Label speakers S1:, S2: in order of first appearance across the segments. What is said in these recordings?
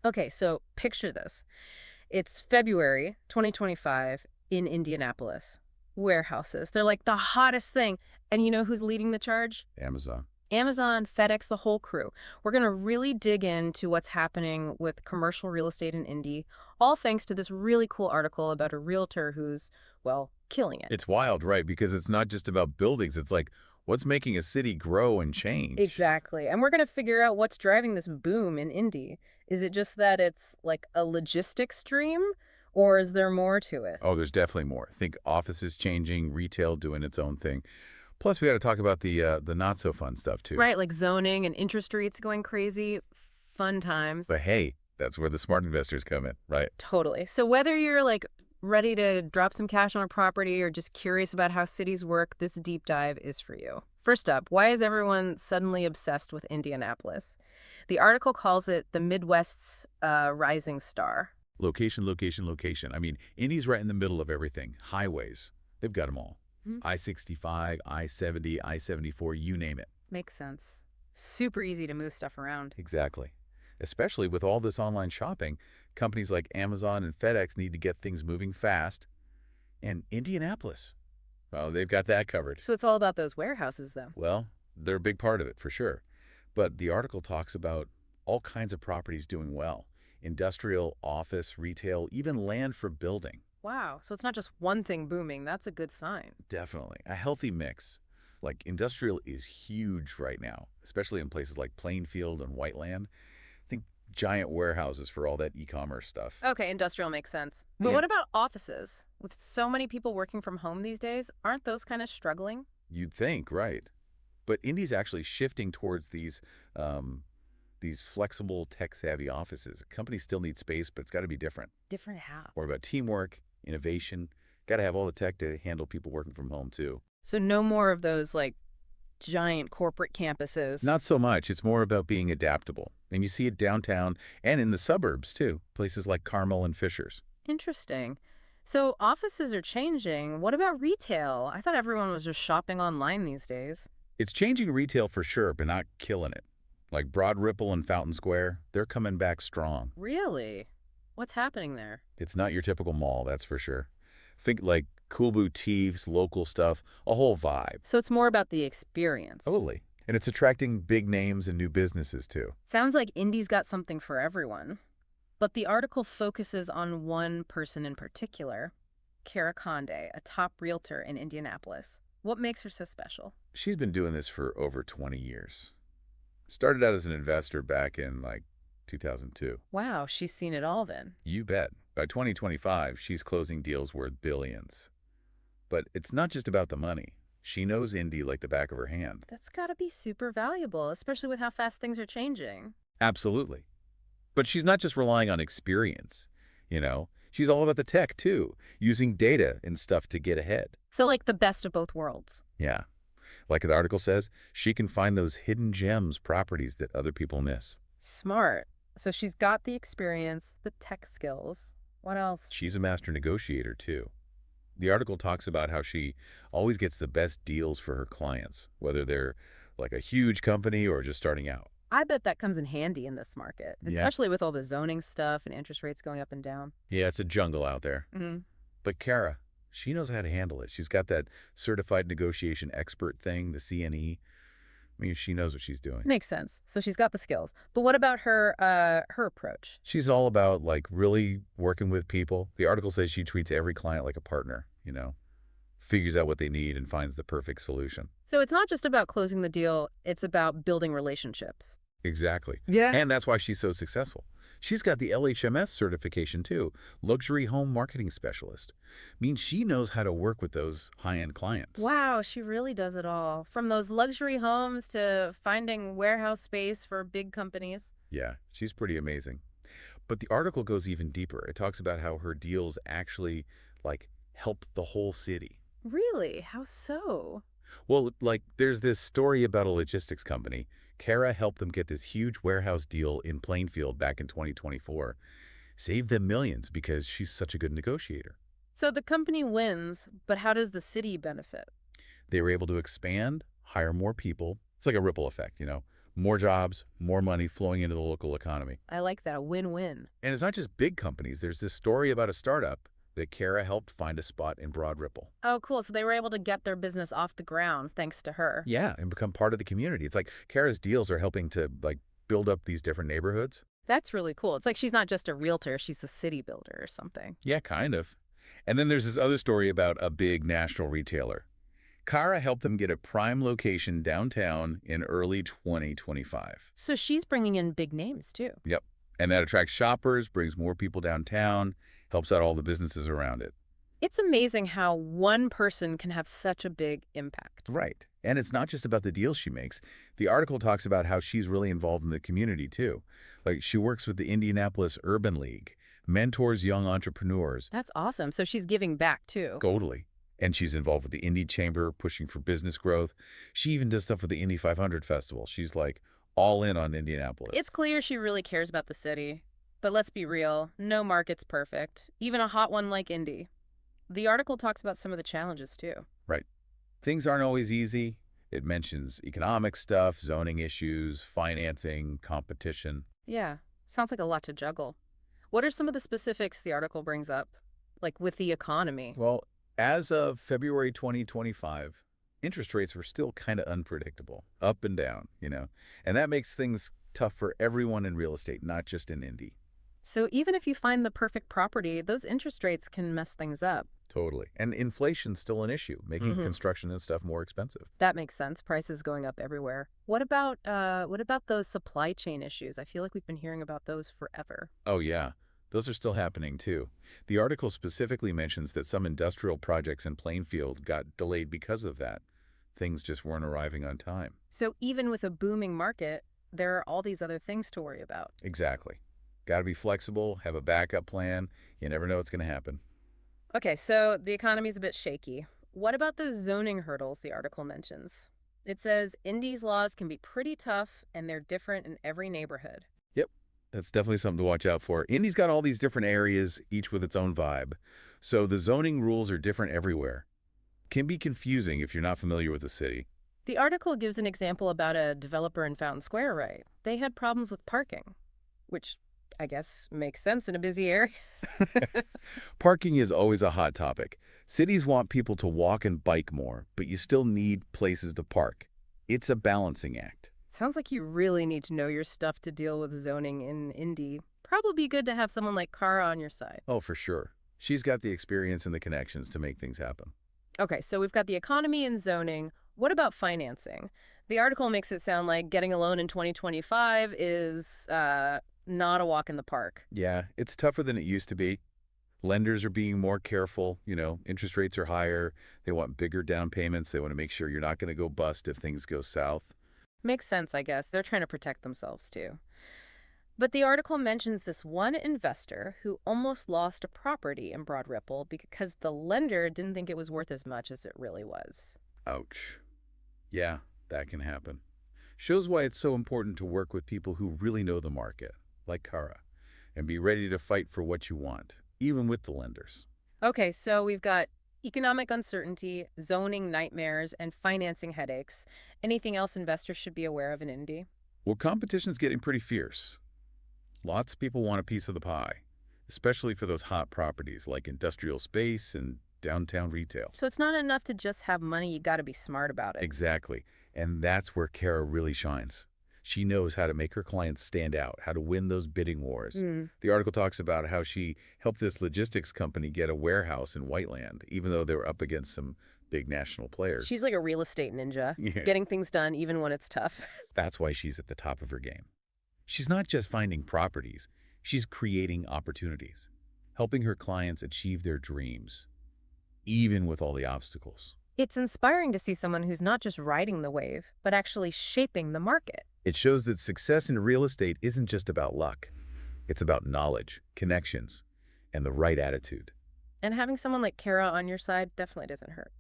S1: Okay, so picture this. It's February 2025 in Indianapolis. Warehouses. They're like the hottest thing. And you know who's leading the charge?
S2: Amazon.
S1: Amazon, FedEx, the whole crew. We're going to really dig into what's happening with commercial real estate in Indy, all thanks to this really cool article about a realtor who's, well, killing it.
S2: It's wild, right? Because it's not just about buildings. It's like, what's making a city grow and change?
S1: Exactly. And we're going to figure out what's driving this boom in Indy. Is it just that it's like a logistics dream, or is there more to it?
S2: Oh, there's definitely more. Think offices changing, retail doing its own thing. Plus, we got to talk about the not so fun stuff too.
S1: Right, like zoning and interest rates going crazy. Fun times.
S2: But hey, that's where the smart investors come in, right?
S1: Totally. So whether you're like ready to drop some cash on a property or just curious about how cities work, this deep dive is for you. First up, why is everyone suddenly obsessed with Indianapolis? The article calls it the Midwest's rising star.
S2: Location, location, location. I mean, Indy's right in the middle of everything. Highways, they've got them all.
S1: Mhm.
S2: I-65, I-70, I-74, you name it.
S1: Makes sense. Super easy to move stuff around.
S2: Exactly. Especially with all this online shopping, companies like Amazon and FedEx need to get things moving fast. And Indianapolis, well, they've got that covered.
S1: So it's all about those warehouses, though.
S2: Well, they're a big part of it, for sure. But the article talks about all kinds of properties doing well. Industrial, office, retail, even land for building.
S1: Wow. So it's not just one thing booming. That's a good sign.
S2: Definitely. A healthy mix. Like industrial is huge right now, especially in places like Plainfield and Whiteland. Think giant warehouses for all that e-commerce stuff.
S1: Okay, industrial makes sense. But
S2: Yeah.
S1: what about offices? With so many people working from home these days, aren't those kind of struggling?
S2: You'd think, right? But Indy's actually shifting towards these flexible, tech-savvy offices. Companies still need space, but it's got to be different.
S1: Different how?
S2: More about teamwork, innovation. Got to have all the tech to handle people working from home too.
S1: So no more of those like giant corporate campuses.
S2: Not so much. It's more about being adaptable. And you see it downtown and in the suburbs too, places like Carmel and Fishers.
S1: Interesting. So offices are changing. What about retail? I thought everyone was just shopping online these days.
S2: It's changing retail for sure, but not killing it. Like Broad Ripple and Fountain Square, they're coming back strong.
S1: Really? What's happening there?
S2: It's not your typical mall, that's for sure. Think like cool boutiques, local stuff, a whole vibe.
S1: So it's more about the experience.
S2: Totally. And it's attracting big names and new businesses too.
S1: Sounds like Indy's got something for everyone. But the article focuses on one person in particular, Cara Conde, a top realtor in Indianapolis. What makes her so special?
S2: She's been doing this for over 20 years. Started out as an investor back in like 2002.
S1: Wow, she's seen it all then.
S2: You bet. By 2025, she's closing deals worth billions. But it's not just about the money. She knows Indy like the back of her hand.
S1: That's gotta be super valuable, especially with how fast things are changing.
S2: Absolutely. But she's not just relying on experience, you know? She's all about the tech, too, using data and stuff to get ahead.
S1: So, like the best of both worlds.
S2: Yeah. Like the article says, she can find those hidden gems properties that other people miss.
S1: Smart. So she's got the experience, the tech skills. What else?
S2: She's a master negotiator, too. The article talks about how she always gets the best deals for her clients, whether they're like a huge company or just starting out.
S1: I bet that comes in handy in this market,
S2: Yeah.
S1: especially with all the zoning stuff and interest rates going up and down.
S2: Yeah, it's a jungle out there.
S1: Hmm.
S2: But Kara, she knows how to handle it. She's got that certified negotiation expert thing, the CNE. I mean, she knows what she's doing.
S1: Makes sense. So she's got the skills. But what about her approach?
S2: She's all about like really working with people. The article says she treats every client like a partner, you know, figures out what they need and finds the perfect solution.
S1: So it's not just about closing the deal, it's about building relationships.
S2: Exactly.
S1: Yeah.
S2: And that's why she's so successful. She's got the LHMS certification too, luxury home marketing specialist. Means she knows how to work with those high-end clients.
S1: Wow, she really does it all. From those luxury homes to finding warehouse space for big companies.
S2: Yeah, she's pretty amazing. But the article goes even deeper. It talks about how her deals actually like help the whole city.
S1: Really? How so?
S2: Well, like there's this story about a logistics company. Kara helped them get this huge warehouse deal in Plainfield back in 2024. Saved them millions because she's such a good negotiator.
S1: So the company wins, but how does the city benefit?
S2: They were able to expand, hire more people. It's like a ripple effect, you know. More jobs, more money flowing into the local economy.
S1: I like that, a win-win.
S2: And it's not just big companies. There's this story about a startup that Cara helped find a spot in Broad Ripple.
S1: Oh, cool. So they were able to get their business off the ground thanks to her.
S2: Yeah, and become part of the community. It's like Cara's deals are helping to build up these different neighborhoods.
S1: That's really cool. It's like she's not just a realtor, she's a city builder or something.
S2: Yeah, kind of. And then there's this other story about a big national retailer. Cara helped them get a prime location downtown in early 2025.
S1: So she's bringing in big names too.
S2: Yep. And that attracts shoppers, brings more people downtown, helps out all the businesses around it.
S1: It's amazing how one person can have such a big impact.
S2: Right. And it's not just about the deals she makes. The article talks about how she's really involved in the community, too. Like, she works with the Indianapolis Urban League, mentors young entrepreneurs.
S1: That's awesome. So she's giving back too.
S2: Totally. And she's involved with the Indy Chamber, pushing for business growth. She even does stuff with the Indy 500 Festival. She's like all in on Indianapolis.
S1: It's clear she really cares about the city. But let's be real, no market's perfect, even a hot one like Indy. The article talks about some of the challenges too.
S2: Right. Things aren't always easy. It mentions economic stuff, zoning issues, financing, competition.
S1: Yeah, sounds like a lot to juggle. What are some of the specifics the article brings up, like with the economy?
S2: Well, as of February 2025, interest rates were still kind of unpredictable, up and down, and that makes things tough for everyone in real estate, not just in Indy.
S1: So even if you find the perfect property, those interest rates can mess things up.
S2: Totally. And inflation's still an issue, making construction and stuff more expensive.
S1: That makes sense. Prices going up everywhere. What about those supply chain issues? I feel like we've been hearing about those forever.
S2: Oh, yeah. Those are still happening, too. The article specifically mentions that some industrial projects in Plainfield got delayed because of that. Things just weren't arriving on time.
S1: So even with a booming market, there are all these other things to worry about.
S2: Exactly. Got to be flexible, have a backup plan. You never know what's going to happen.
S1: Okay, so the economy's a bit shaky. What about those zoning hurdles the article mentions? It says Indy's laws can be pretty tough and they're different in every neighborhood.
S2: Yep, that's definitely something to watch out for. Indy's got all these different areas, each with its own vibe. So the zoning rules are different everywhere. Can be confusing if you're not familiar with the city.
S1: The article gives an example about a developer in Fountain Square, right? They had problems with parking, which I guess makes sense in a busy area.
S2: Parking is always a hot topic. Cities want people to walk and bike more, but you still need places to park. It's a balancing act.
S1: Sounds like you really need to know your stuff to deal with zoning in Indy. Probably be good to have someone like Cara on your side.
S2: Oh, for sure. She's got the experience and the connections to make things happen.
S1: Okay, so we've got the economy and zoning. What about financing? The article makes it sound like getting a loan in 2025 is not a walk in the park.
S2: Yeah, it's tougher than it used to be. Lenders are being more careful. Interest rates are higher. They want bigger down payments. They want to make sure you're not going to go bust if things go south.
S1: Makes sense, I guess. They're trying to protect themselves, too. But the article mentions this one investor who almost lost a property in Broad Ripple because the lender didn't think it was worth as much as it really was.
S2: Ouch. Yeah, that can happen. Shows why it's so important to work with people who really know the market, like Cara, and be ready to fight for what you want, even with the lenders.
S1: Okay, so we've got economic uncertainty, zoning nightmares, and financing headaches. Anything else investors should be aware of in Indy?
S2: Well, competition's getting pretty fierce. Lots of people want a piece of the pie, especially for those hot properties like industrial space and downtown retail.
S1: So it's not enough to just have money, you got to be smart about it.
S2: Exactly. And that's where Cara really shines. She knows how to make her clients stand out, how to win those bidding wars. The article talks about how she helped this logistics company get a warehouse in Whiteland, even though they were up against some big national players.
S1: She's like a real estate ninja,
S2: Yeah.
S1: getting things done even when it's tough.
S2: That's why she's at the top of her game. She's not just finding properties, she's creating opportunities, helping her clients achieve their dreams, even with all the obstacles.
S1: It's inspiring to see someone who's not just riding the wave, but actually shaping the market.
S2: It shows that success in real estate isn't just about luck. It's about knowledge, connections, and the right attitude.
S1: And having someone like Cara on your side definitely doesn't hurt.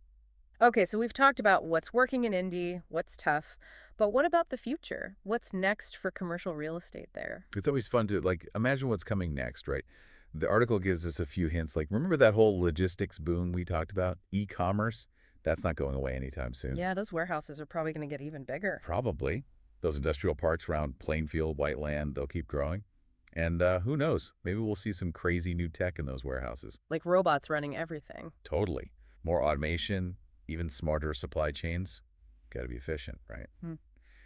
S1: Okay, so we've talked about what's working in Indy, what's tough, but what about the future? What's next for commercial real estate there?
S2: It's always fun to, imagine what's coming next, right? The article gives us a few hints. Remember that whole logistics boom we talked about? E-commerce? That's not going away anytime soon.
S1: Yeah, those warehouses are probably going to get even bigger.
S2: Probably. Those industrial parks around Plainfield, white land, they'll keep growing. And who knows? Maybe we'll see some crazy new tech in those warehouses.
S1: Like robots running everything.
S2: Totally. More automation, even smarter supply chains. Got to be efficient, right?
S1: Hmm.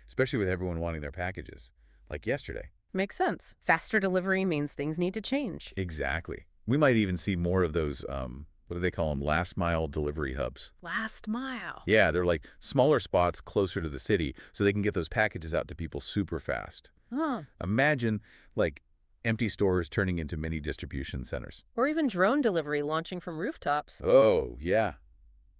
S2: Especially with everyone wanting their packages. Like yesterday.
S1: Makes sense. Faster delivery means things need to change.
S2: Exactly. We might even see more of those, what do they call them? Last mile delivery hubs.
S1: Last mile.
S2: Yeah, they're like smaller spots closer to the city so they can get those packages out to people super fast.
S1: Huh.
S2: Imagine, like, empty stores turning into mini distribution centers.
S1: Or even drone delivery launching from rooftops.
S2: Oh, yeah.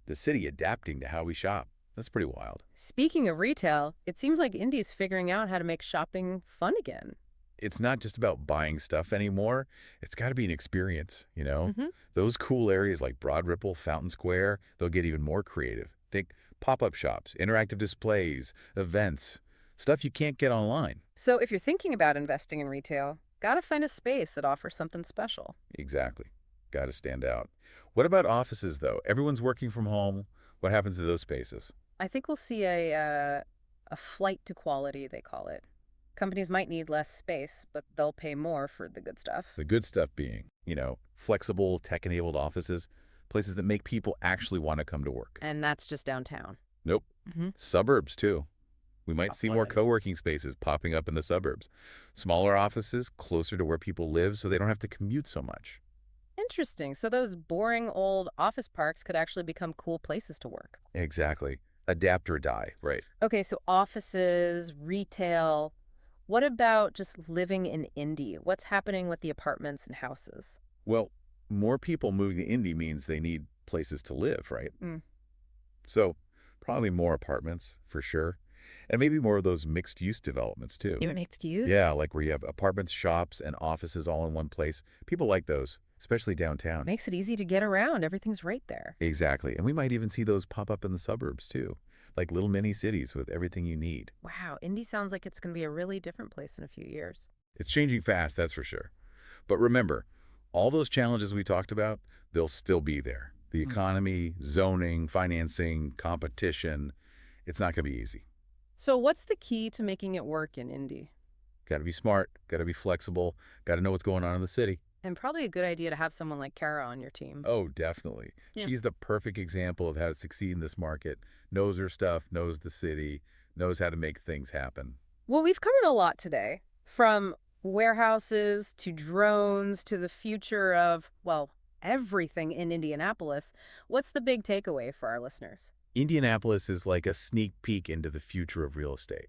S2: The city adapting to how we shop. That's pretty wild.
S1: Speaking of retail, it seems like Indy's figuring out how to make shopping fun again.
S2: It's not just about buying stuff anymore. It's got to be an experience, you know?
S1: Mm-hmm.
S2: Those cool areas like Broad Ripple, Fountain Square, they'll get even more creative. Think pop-up shops, interactive displays, events, stuff you can't get online.
S1: So if you're thinking about investing in retail, gotta find a space that offers something special.
S2: Exactly. Got to stand out. What about offices, though? Everyone's working from home. What happens to those spaces?
S1: I think we'll see a flight to quality, they call it. Companies might need less space, but they'll pay more for the good stuff.
S2: The good stuff being, flexible, tech-enabled offices, places that make people actually want to come to work.
S1: And that's just downtown.
S2: Nope.
S1: Mm-hmm.
S2: Suburbs, too. We might see more co-working spaces popping up in the suburbs. Smaller offices closer to where people live so they don't have to commute so much.
S1: Interesting. So those boring old office parks could actually become cool places to work.
S2: Exactly. Adapt or die, right?
S1: Okay, so offices, retail. What about just living in Indy? What's happening with the apartments and houses?
S2: Well, more people moving to Indy means they need places to live, right?
S1: Mm.
S2: So probably more apartments, for sure. And maybe more of those mixed-use developments, too.
S1: Even mixed use?
S2: Yeah, like where you have apartments, shops, and offices all in one place. People like those, especially downtown.
S1: Makes it easy to get around. Everything's right there.
S2: Exactly. And we might even see those pop up in the suburbs, too. Like little mini cities with everything you need.
S1: Wow, Indy sounds like it's going to be a really different place in a few years.
S2: It's changing fast, that's for sure. But remember, all those challenges we talked about, they'll still be there. The economy, zoning, financing, competition, it's not going to be easy.
S1: So what's the key to making it work in Indy?
S2: Got to be smart, got to be flexible, got to know what's going on in the city.
S1: And probably a good idea to have someone like Cara on your team.
S2: Oh, definitely.
S1: Yeah.
S2: She's the perfect example of how to succeed in this market. Knows her stuff, knows the city, knows how to make things happen.
S1: Well, we've covered a lot today, from warehouses to drones to the future of, well, everything in Indianapolis. What's the big takeaway for our listeners?
S2: Indianapolis is like a sneak peek into the future of real estate.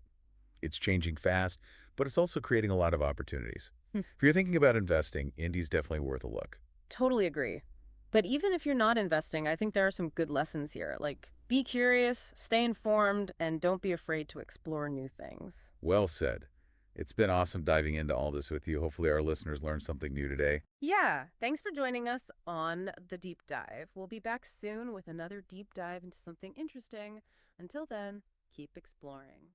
S2: It's changing fast, but it's also creating a lot of opportunities.
S1: Hmm.
S2: If you're thinking about investing, Indy's definitely worth a look.
S1: Totally agree. But even if you're not investing, I think there are some good lessons here, like be curious, stay informed, and don't be afraid to explore new things.
S2: Well said. It's been awesome diving into all this with you. Hopefully our listeners learned something new today.
S1: Yeah, thanks for joining us on The Deep Dive. We'll be back soon with another deep dive into something interesting. Until then, keep exploring.